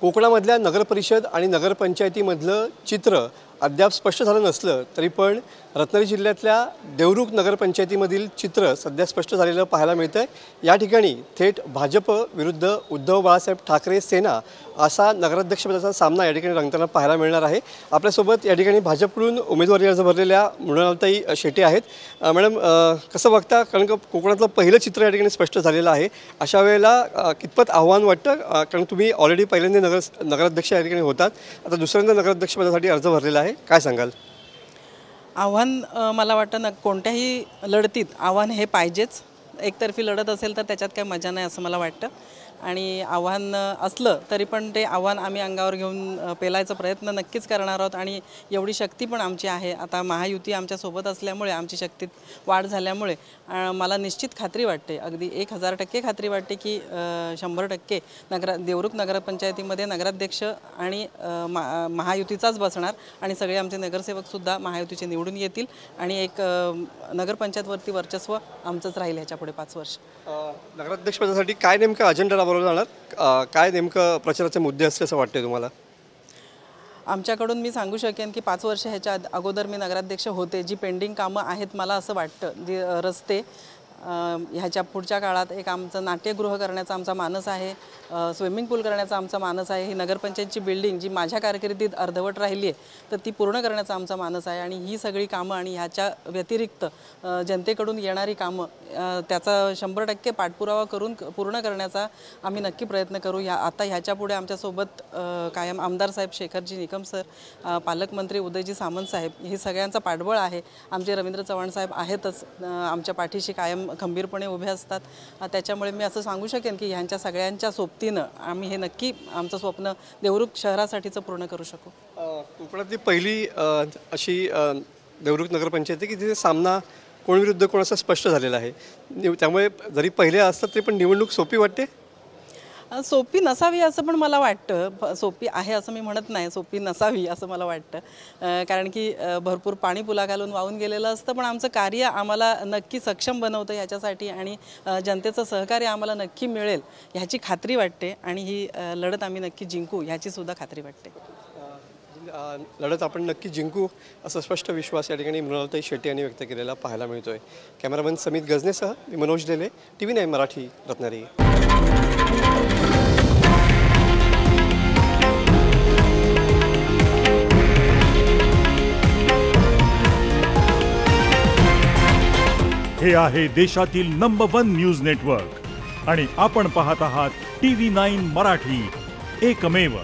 कोकणामधल्या नगरपरिषद आणि नगरपंचायतीमधलं चित्र अद्याप स्पष्ट झालं नसलं तरी पण रत्नागिरी जिल्ह्यातल्या देवरुख नगरपंचायतीमधील चित्र सध्या स्पष्ट झालेलं पाहायला मिळतंय। या ठिकाणी थेट भाजप विरुद्ध उद्धव बाळासाहेब ठाकरे सेना असा नगराध्यक्षपदाचा सामना या ठिकाणी रंगताना पाहायला मिळणार आहे। आपल्यासोबत या ठिकाणी भाजपकडून उमेदवारी अर्ज भरलेल्या मृणालताई शेटे आहेत। मॅडम, कसं बघता, कारण कोकणातलं पहिलं चित्र या ठिकाणी स्पष्ट झालेलं आहे, अशा वेळेला कितपत आव्हान वाटतं? कारण तुम्ही ऑलरेडी पहिल्यांदा नगराध्यक्ष या ठिकाणी होतात, आता दुसऱ्यांदा नगराध्यक्षपदासाठी अर्ज भरलेला आहे, काय सांगाल? आव्हान मला वाटतं कोणत्याही लढतीत आव्हान हे पाहिजेच। एकतर्फी लढत असेल तर त्याच्यात काही मजा नाही असं मला वाटतं आणि आव्हान असलं तरी पण ते आव्हान आम्ही अंगावर घेऊन पेलायचा प्रयत्न नक्कीच करणार आहोत आणि एवढी शक्ती पण आमची आहे। आता महायुती आमच्या सोबत असल्यामुळे आमची शक्तीत वाढ झाल्यामुळे मला निश्चित खात्री वाटते, अगदी 1000% खात्री वाटते की 100% देवरुख नगरपंचायतीमध्ये नगराध्यक्ष आणि महायुतीचाच बसणार आणि सगळे आमचे नगरसेवकसुद्धा महायुतीचे निवडून येतील आणि एक नगरपंचायतवरती वर्चस्व आमचंच राहील ह्याच्या पुढे 5 वर्ष। नगराध्यक्षपदासाठी काय नेमकं अजेंडा राबवला जाणार, काय नेमकं प्रचाराचे मुद्दे असते असं वाटते तुम्हाला? आमच्याकडून मी सांगू शकेन की 5 वर्ष ह्याच्या अगोदर मी नगराध्यक्ष होते, जी पेंडिंग कामं आहेत मला असं वाटतं, जी रस्ते ह्याच्या पुढच्या काळात एक आमचं नाट्यगृह करण्याचा आमचा मानस आहे, स्विमिंग पूल करण्याचा आमचा मानस आहे, ही नगरपंचायतची बिल्डिंग जी माझ्या कारकिर्दीत अर्धवट राहिली आहे तर ती पूर्ण करण्याचा आमचा मानस आहे आणि ही सगळी कामं आणि ह्याच्या व्यतिरिक्त जनतेकडून येणारी कामं त्याचा 100% पाठपुरावा करून पूर्ण करण्याचा आम्ही नक्की प्रयत्न करू। आता ह्याच्या पुढे आमच्यासोबत कायम आमदार साहेब शेखरजी निकम सर, पालकमंत्री उदयजी सामंत साहेब, ही सगळ्यांचा पाठबळ आहे। आमचे रवींद्र चव्हाण साहेब आहेतच आमच्या पाठीशी कायम खंबीरपणे उभे असतात। त्याच्यामुळे मी असं सांगू शकेन की ह्यांच्या सगळ्यांच्या सोबतीनं आम्ही हे नक्की आमचं स्वप्न देवरुख शहरासाठीचं पूर्ण करू शकू। कोकणातली पहिली अशी देवरुख नगरपंचायत की तिथे सामना कोण विरुद्ध कोण असा स्पष्ट झालेला आहे, त्यामुळे जरी पहिले असतात तरी पण निवडणूक सोपी वाटते? सोपी नसावी असं पण मला वाटतं, सोपी आहे असं मी म्हणत नाही, सोपी नसावी असं मला वाटतं, कारण की भरपूर पाणी पुला घालून वाहून गेलेलं असतं, पण आमचं कार्य आम्हाला नक्की सक्षम बनवतं ह्याच्यासाठी आणि जनतेचं सहकार्य आम्हाला नक्की मिळेल ह्याची खात्री वाटते आणि ही लढत आम्ही नक्की जिंकू ह्याची सुद्धा खात्री वाटते। लढत आपण नक्की जिंकू असा स्पष्ट विश्वास या ठिकाणी मृणालताई शेटे यांनी व्यक्त केलेला पाहायला मिळतोय। कॅमेरामन समित गजनेसह मी मनोज डेले, TV9 मराठी, रत्नागिरी। हे आहे देशातील नंबर 1 न्यूज नेटवर्क आणि आपण पाहत आहात TV9 मराठी, एकमेव।